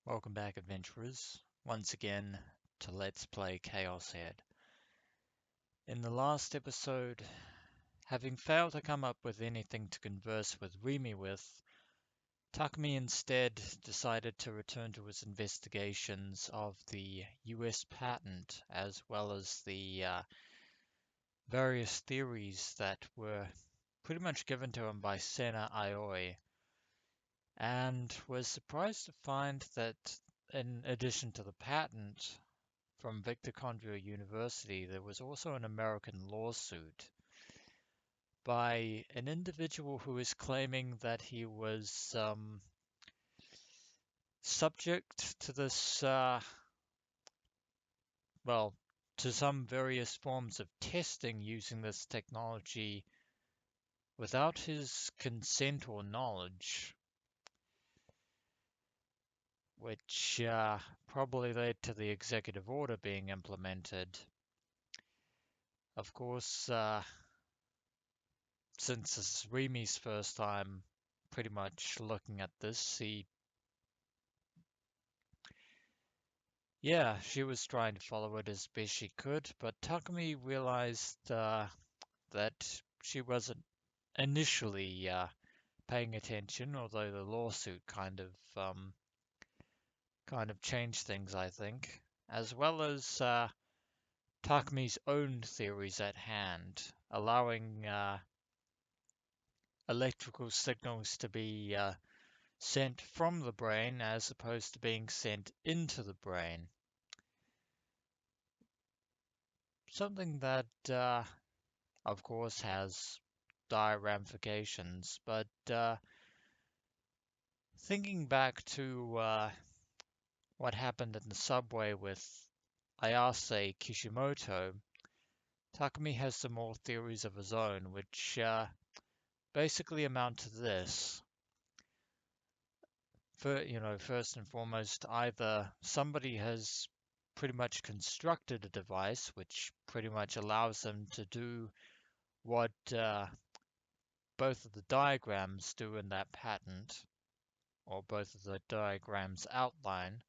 Welcome back, adventurers, once again to Let's Play ChäoS. In the last episode, having failed to come up with anything to converse with Rimi with, Takumi instead decided to return to his investigations of the US patent as well as the various theories that were pretty much given to him by Sena Aoi, and was surprised to find that in addition to the patent from Victor Conville University, there was also an American lawsuit by an individual who is claiming that he was subject to this, well, to some various forms of testing using this technology without his consent or knowledge, which probably led to the executive order being implemented. Of course, since this is Rimi's first time pretty much looking at this, she was trying to follow it as best she could, but Takumi realized that she wasn't initially paying attention, although the lawsuit kind of changed things, I think, as well as Takumi's own theories at hand, allowing electrical signals to be sent from the brain as opposed to being sent into the brain. Something that, of course, has dire ramifications, but thinking back to what happened in the subway with Ayase Kishimoto, Takumi has some more theories of his own, which basically amount to this. First and foremost, either somebody has pretty much constructed a device which pretty much allows them to do what both of the diagrams do in that patent, or both of the diagrams outline,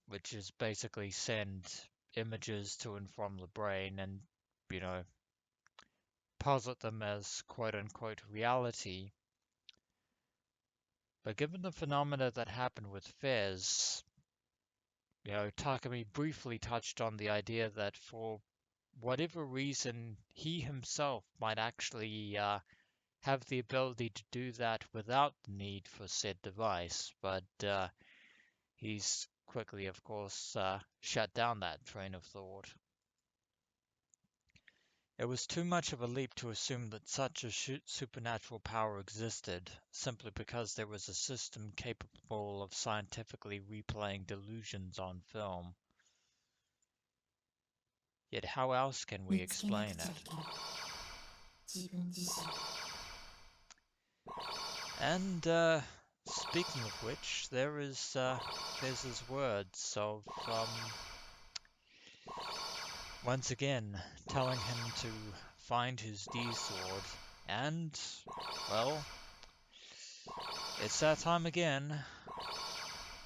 which is basically send images to and from the brain and, posit them as quote-unquote reality. But given the phenomena that happened with Fez, Takumi briefly touched on the idea that for whatever reason, he himself might actually have the ability to do that without the need for said device, but he's quickly, of course, shut down that train of thought. It was too much of a leap to assume that such a supernatural power existed, simply because there was a system capable of scientifically replaying delusions on film. Yet how else can we explain it? And speaking of which, there's his words of once again telling him to find his D-sword, and well, it's that time again.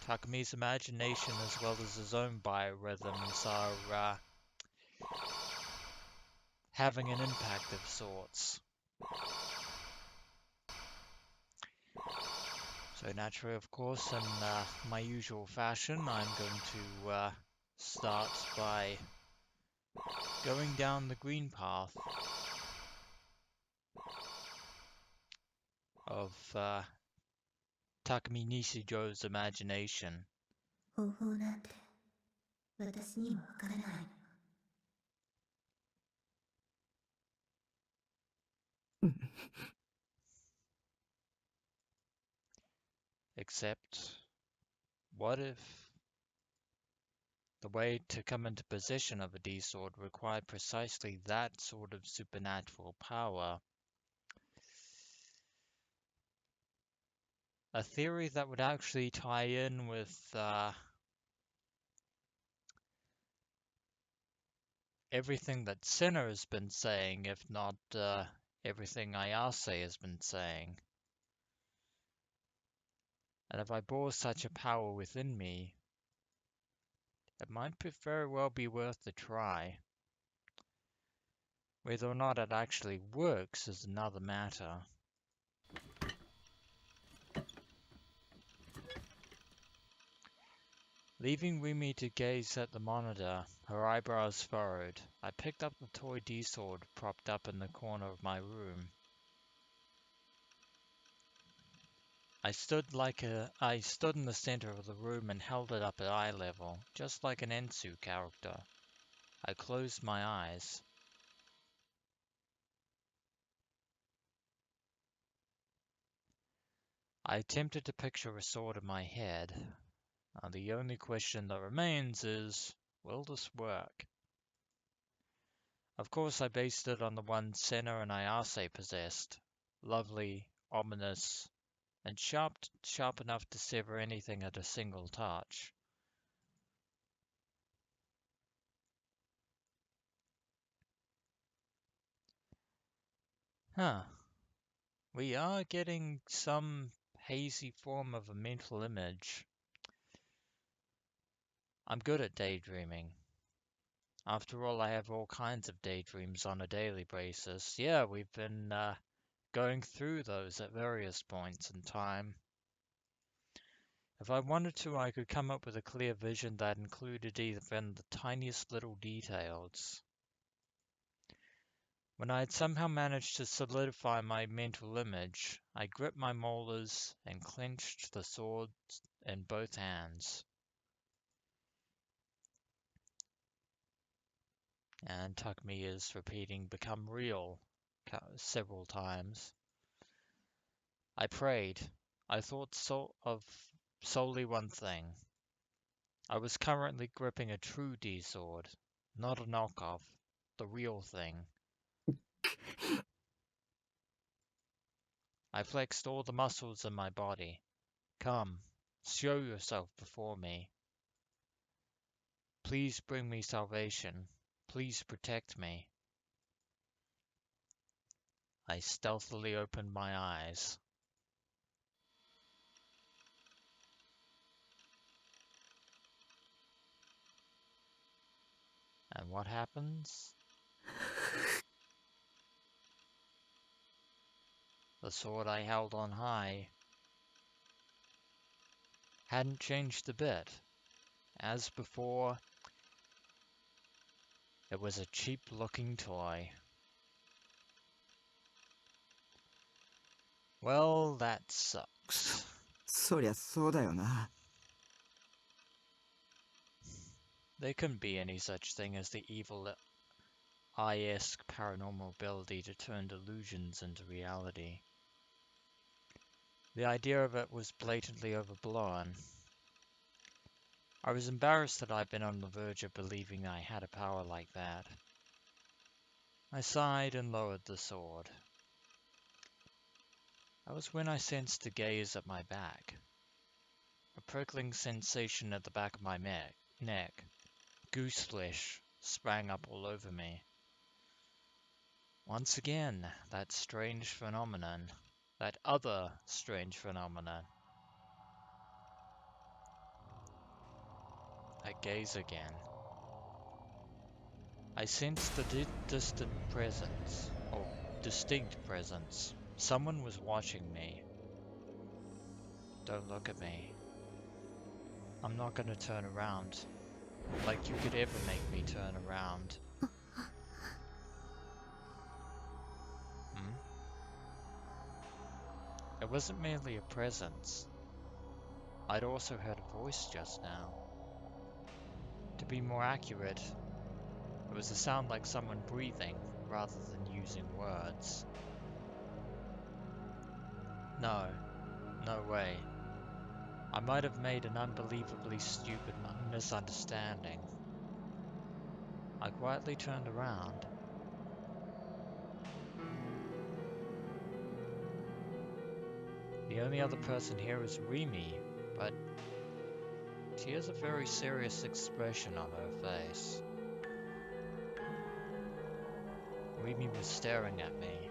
Takumi's imagination as well as his own biorhythms are having an impact of sorts. So naturally, of course, in my usual fashion, I'm going to start by going down the green path of Takumi Nishijo's imagination. Except, what if the way to come into possession of a D-sword required precisely that sort of supernatural power? A theory that would actually tie in with everything that Senna has been saying, if not everything Ayase has been saying. And if I bore such a power within me, it might very well be worth the try. Whether or not it actually works is another matter. Leaving Rimi to gaze at the monitor, her eyebrows furrowed, I picked up the toy D-sword propped up in the corner of my room. I stood in the center of the room and held it up at eye level, just like an Ensu character. I closed my eyes. I attempted to picture a sword in my head. The only question that remains is, will this work? Of course, I based it on the one Senna and Ayase possessed. Lovely, ominous, and sharp enough to sever anything at a single touch. Huh. We are getting some hazy form of a mental image. I'm good at daydreaming. After all, I have all kinds of daydreams on a daily basis. Yeah, we've been going through those at various points in time. If I wanted to, I could come up with a clear vision that included even the tiniest little details. When I had somehow managed to solidify my mental image, I gripped my molars and clenched the sword in both hands. And Takumi is repeating "become real" several times. I prayed. I thought of solely one thing. I was currently gripping a true D-sword, not a knockoff, the real thing. I flexed all the muscles in my body. Come, show yourself before me. Please bring me salvation. Please protect me. I stealthily opened my eyes. And what happens? The sword I held on high hadn't changed a bit. As before, it was a cheap-looking toy. Well, that sucks. そりゃそうだよな。 There couldn't be any such thing as the evil eye-esque paranormal ability to turn delusions into reality. The idea of it was blatantly overblown. I was embarrassed that I'd been on the verge of believing I had a power like that. I sighed and lowered the sword. That was when I sensed a gaze at my back. A prickling sensation at the back of my neck. Goose flesh sprang up all over me. Once again, that strange phenomenon. That other strange phenomenon. That gaze again. I sensed the distant presence, or distinct presence. Someone was watching me. Don't look at me. I'm not gonna turn around. Like you could ever make me turn around. Hmm? It wasn't merely a presence. I'd also heard a voice just now. To be more accurate, it was a sound like someone breathing rather than using words. No, no way. I might have made an unbelievably stupid misunderstanding. I quietly turned around. The only other person here is Rimi, but she has a very serious expression on her face. Rimi was staring at me,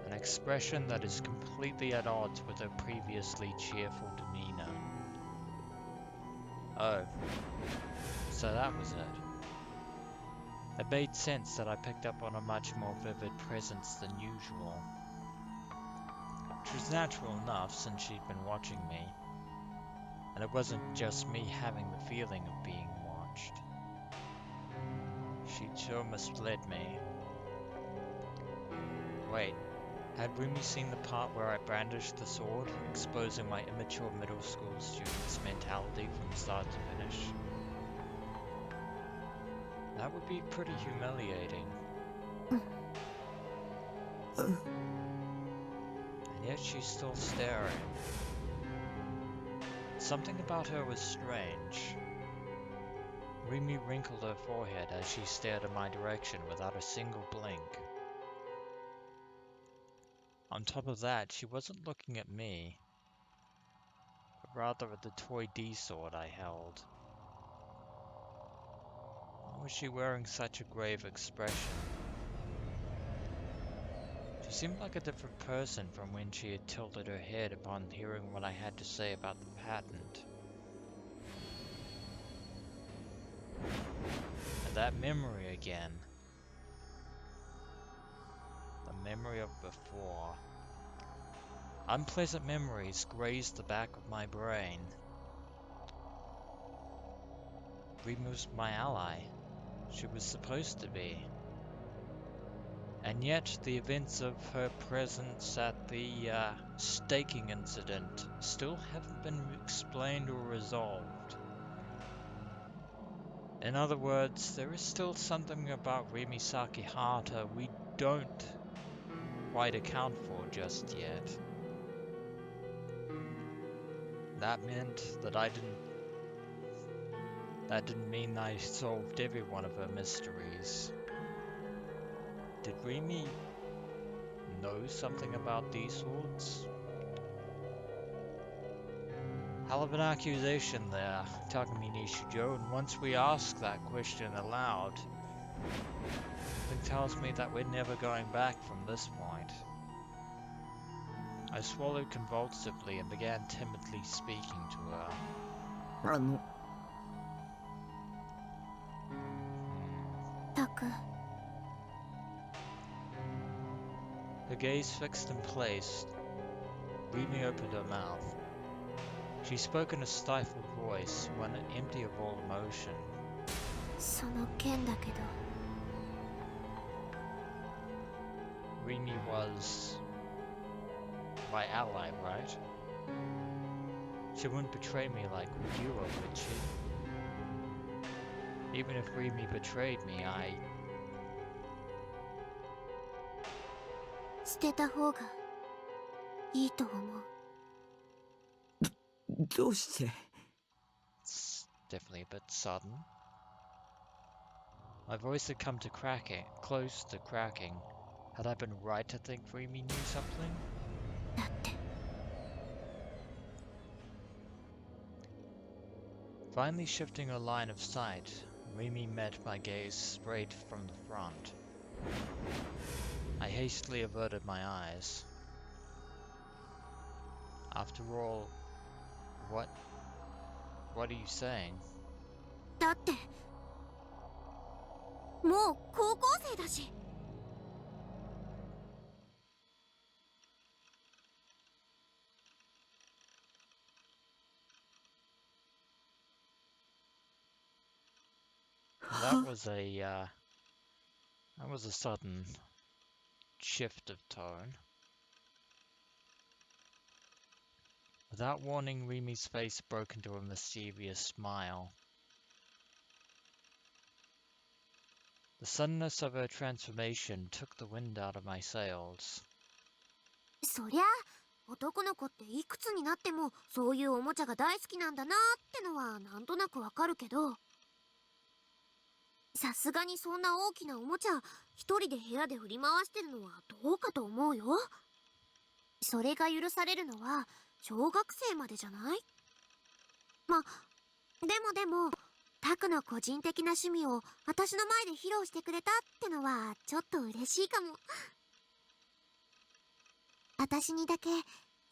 and expression that is completely at odds with her previously cheerful demeanor. Oh, so that was it. It made sense that I picked up on a much more vivid presence than usual, which was natural enough since she'd been watching me, and it wasn't just me having the feeling of being watched. She'd sure misled me. Wait, had Rimi seen the part where I brandished the sword, exposing my immature middle school student's mentality from start to finish? That would be pretty humiliating. And yet she's still staring. Something about her was strange. Rimi wrinkled her forehead as she stared in my direction without a single blink. On top of that, she wasn't looking at me, but rather at the toy D-sword I held. Why was she wearing such a grave expression? She seemed like a different person from when she had tilted her head upon hearing what I had to say about the patent. And that memory again. The memory of before. Unpleasant memories grazed the back of my brain. Rimi was my ally. She was supposed to be. And yet the events of her presence at the staking incident still haven't been explained or resolved. In other words, there is still something about Rimi Sakihata we don't quite account for just yet. That meant that that didn't mean I solved every one of her mysteries. Did Rimi know something about these swords? Hell of an accusation there, Takumi Nishijo, and once we ask that question aloud, something tells me that we're never going back from this point. I swallowed convulsively and began timidly speaking to her. Her gaze fixed in place, Rimi opened her mouth. She spoke in a stifled voice, one empty of all emotion. その件だけど Rimi was my ally, right? She wouldn't betray me like you would she? Even if Rimi betrayed me, 捨てた方がいいと思う。どうして It's definitely a bit sudden. My voice had come to cracking, close to cracking. Had I been right to think Rimi knew something? だって Finally shifting her line of sight, Rimi met my gaze straight from the front. I hastily averted my eyes. After all, what are you saying? だってもう高校生だし That was a sudden shift of tone. Without warning, Rimi's face broke into a mischievous smile. The suddenness of her transformation took the wind out of my sails. そりゃ男の子っていくつになってもそういうおもちゃが大好きなんだなってのはなんとなくわかるけど、さすがにそんな大きなおもちゃ一人で部屋で振り回してるのはどうかと思うよ。それが許されるのは小学生までじゃない？ま、でもタクの個人的な趣味を私の前で披露してくれたってのはちょっと嬉しいかも。私にだけ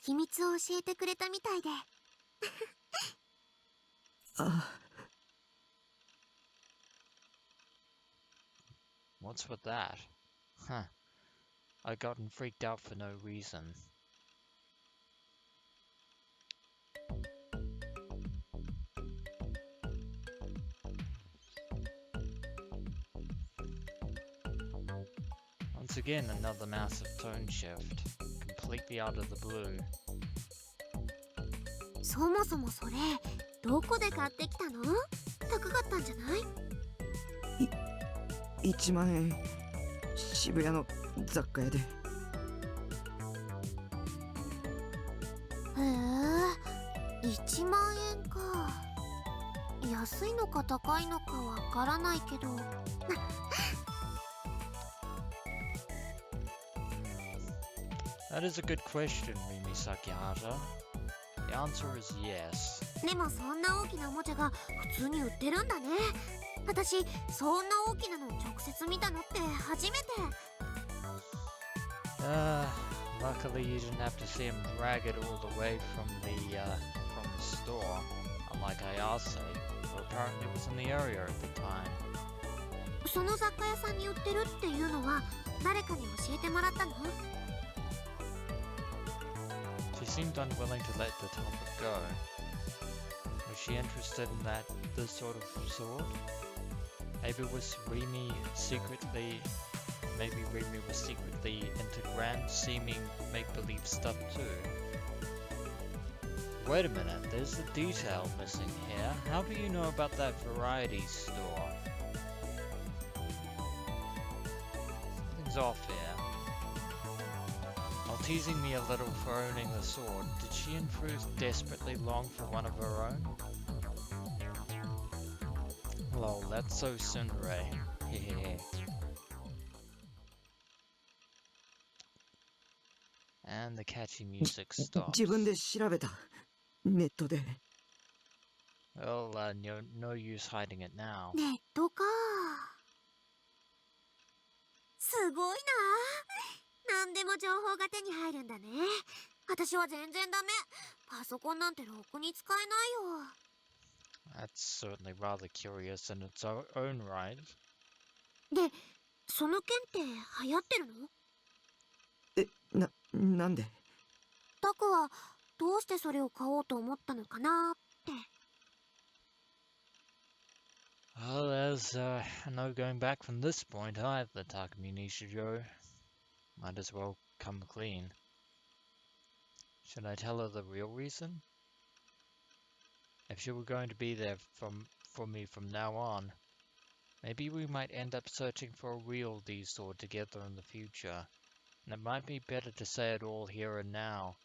秘密を教えてくれたみたいで。あ、What's with that? Huh. I gotten freaked out for no reason. Once again, another massive tone shift, completely out of the blue. そもそもそれどこで買ってきたの？高かったんじゃない？ 1万円、渋谷の雑貨屋で。へえ、1万円か。安いのか高いのかわからないけど。That is a good question, Rimi Sakihata. The answer is yes. でもそんな大きなおもちゃが普通に売ってるんだね。私そんな大きなの直接見たのって初めて。Luckily you didn't have to see him drag it all the way from the store, unlike Ayase, who apparently was in the area at the time. その雑貨屋さんに売ってるっていうのは誰かに教えてもらったの？ She seemed unwilling to let the topic go. Was she interested in this sort of sword? Maybe was Rimi secretly into grand seeming make-believe stuff too. Wait a minute, there's a detail missing here. How do you know about that variety store? Something's off here. While teasing me a little for owning the sword, did she in truth desperately long for one of her own? Lol, that's so tsundere. Hehehe. And the catchy music stops. 自分で調べた。ネットで。Well, no use hiding it now. ネットか。すごいな。何でも情報が手に入るんだね。私は全然ダメ。パソコンなんてろくに使えないよ。 That's certainly rather curious in its own right. で、その剣って流行ってるの？なんで？タクはどうしてそれを買おうと思ったのかなって。Well, there's no going back from this point either, Takumi Nishijo. Might as well come clean. Should I tell her the real reason? If she were going to be there for me from now on, maybe we might end up searching for a real D-sword together in the future. And it might be better to say it all here and now.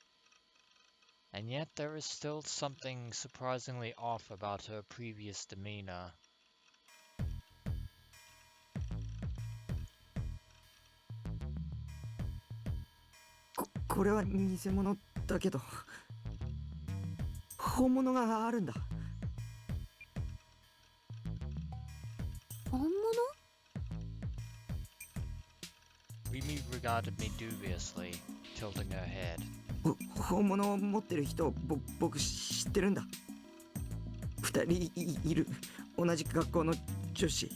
And yet there is still something surprisingly off about her previous demeanor. これは偽物だけど、本物があるんだ。本物？ Rimi regarded me dubiously, tilting her head. 本物を持ってる人、僕知ってるんだ。2人いる。同じ学校の女子。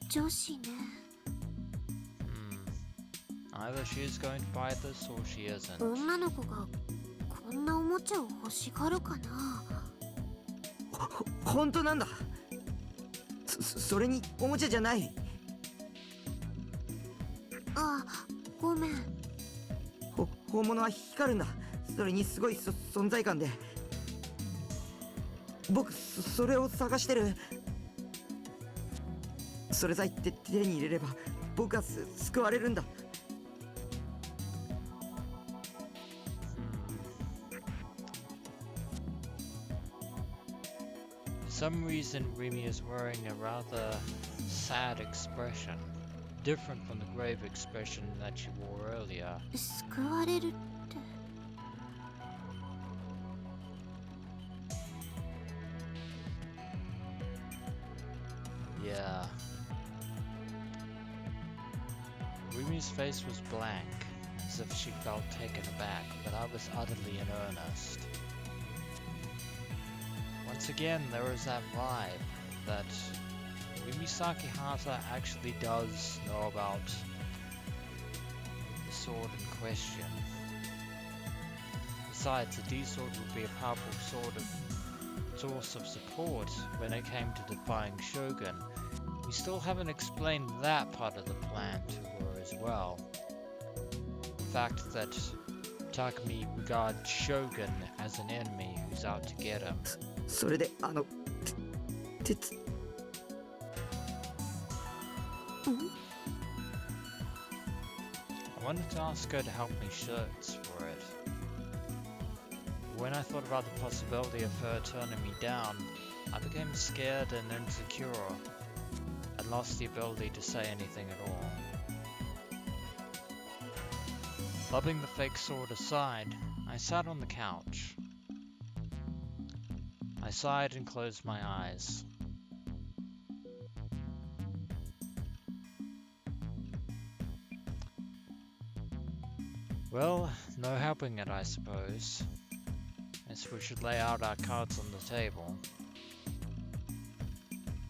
女子ね。Either she is going to buy this or she isn't. 女の子がこんなおもちゃを欲しがるかな。本当なんだ。それにおもちゃじゃない。あ、ごめん。本物は光るんだ。それにすごい存在感で。僕それを探してる。それさえ手に入れれば僕は救われるんだ。For some reason, Rimi is wearing a rather sad expression, different from the grave expression that she wore earlier. 救われるって。Yeah. Rimi's face was blank, as if she felt taken aback, but I was utterly in earnest. Once again, there was that vibe that Rimi Sakihata actually does know about the sword in question. Besides, a D-sword would be a powerful source of support when it came to defying Shogun. We still haven't explained that part of the plan to her as well. The fact that Takumi regards Shogun as an enemy who's out to get him. それで鉄 I wanted to ask her to help me search for it. When I thought about the possibility of her turning me down, I became scared and insecure, and lost the ability to say anything at all. Lobbing the fake sword aside, I sat on the couch. I sighed and closed my eyes. Well, no helping it, I suppose. Guess we should lay out our cards on the table.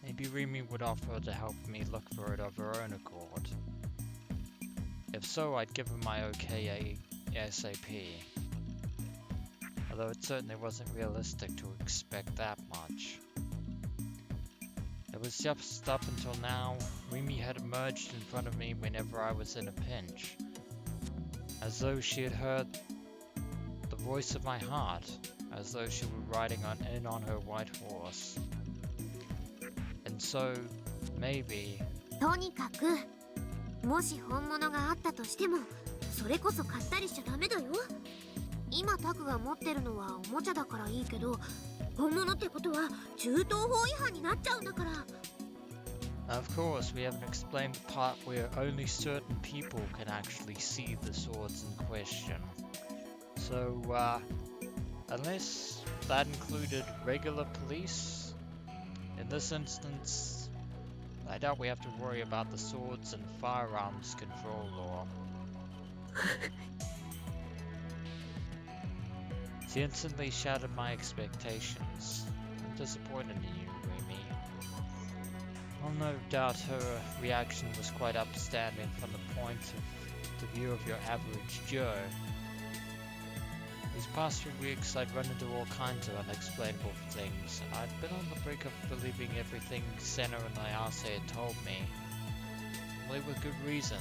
Maybe Rimi would offer to help me look for it of her own accord. If so, I'd give her my okay ASAP. Although it certainly wasn't realistic to expect that much. It was just up until now, Rimi had emerged in front of me whenever I was in a pinch. As though she had heard the voice of my heart, as though she were riding in on her white horse. And so, maybe... とにかく、もし本物があったとしても、それこそ買ったりしちゃダメだよ。今タクが持ってるのはおもちゃだからいいけど、本物ってことは銃刀法違反になっちゃうんだから。Of course, we haven't explained the part where only certain people can actually see the swords in question. So, unless that included regular police, in this instance, I doubt we have to worry about the swords and firearms control law. She instantly shattered my expectations. I'm disappointed in you, Rimi. Well, no doubt her reaction was quite upstanding from the point of the view of your average Joe. These past few weeks I'd run into all kinds of unexplainable things, and I'd been on the brink of believing everything Senna and Ayase had told me. Probably with good reason.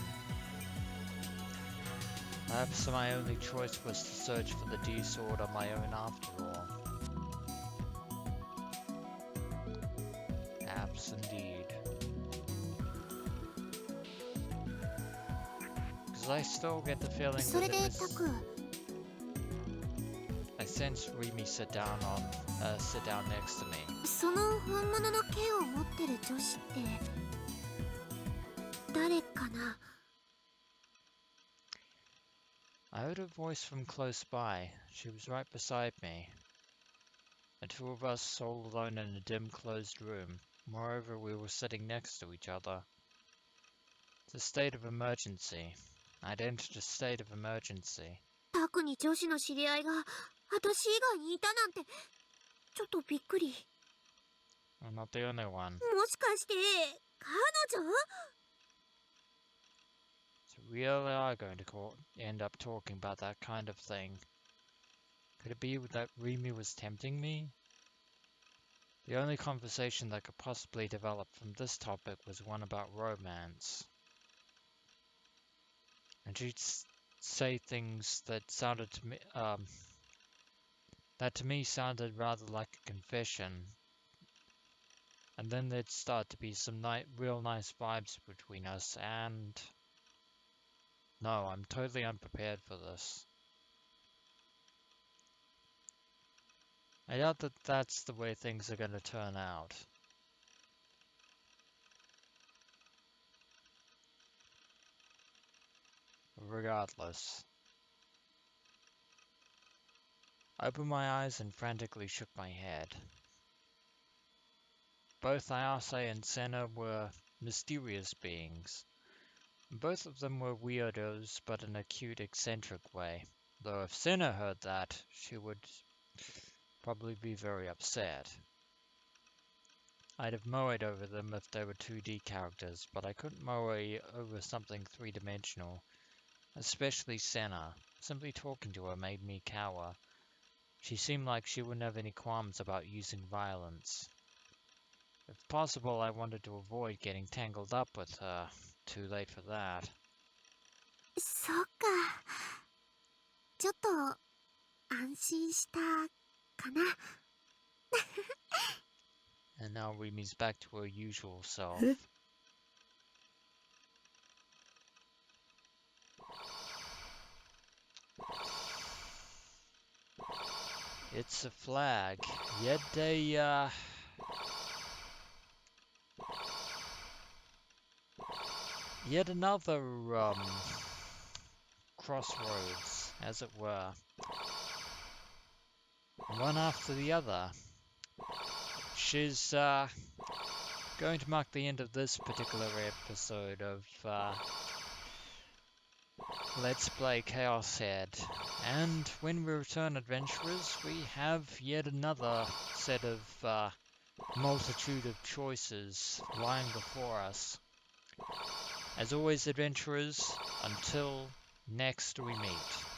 Perhaps my only choice was to search for the D-sword on my own after all. Perhaps indeed. Because I still get the feeling そ that れ it で was... タク、 I sensed Rimi sit down next to me. その本物の剣を持ってる女子って誰かな。 I heard a voice from close by. She was right beside me. The two of us all alone in a dim closed room. Moreover, we were sitting next to each other. It's a state of emergency. I'd entered a state of emergency. タクに女子の知り合いが私以外にいたなんてちょっとびっくり。 I'm not the only one. もしかして彼女？ So we really are going to end up talking about that kind of thing. Could it be that Rimi was tempting me? The only conversation that could possibly develop from this topic was one about romance. And she'd say things that sounded to me, that to me sounded rather like a confession. And then there'd start to be some real nice vibes between us, and... No, I'm totally unprepared for this. I doubt that that's the way things are going to turn out. Regardless. I opened my eyes and frantically shook my head. Both Ayase and Senna were mysterious beings. Both of them were weirdos, but in a cute, eccentric way. Though if Senna heard that, she would probably be very upset. I'd have moed over them if they were 2D characters, but I couldn't moe over something three-dimensional. Especially Senna. Simply talking to her made me cower. She seemed like she wouldn't have any qualms about using violence. If possible, I wanted to avoid getting tangled up with her. Too late for that. そっか。ちょっと安心したかな。And now Rimi's back to her usual self. It's a flag. Yet yet another crossroads, as it were. One after the other. She's going to mark the end of this particular episode of Let's Play ChäoS. And when we return, adventurers, we have yet another set of multitude of choices lying before us. As always, adventurers, until next we meet.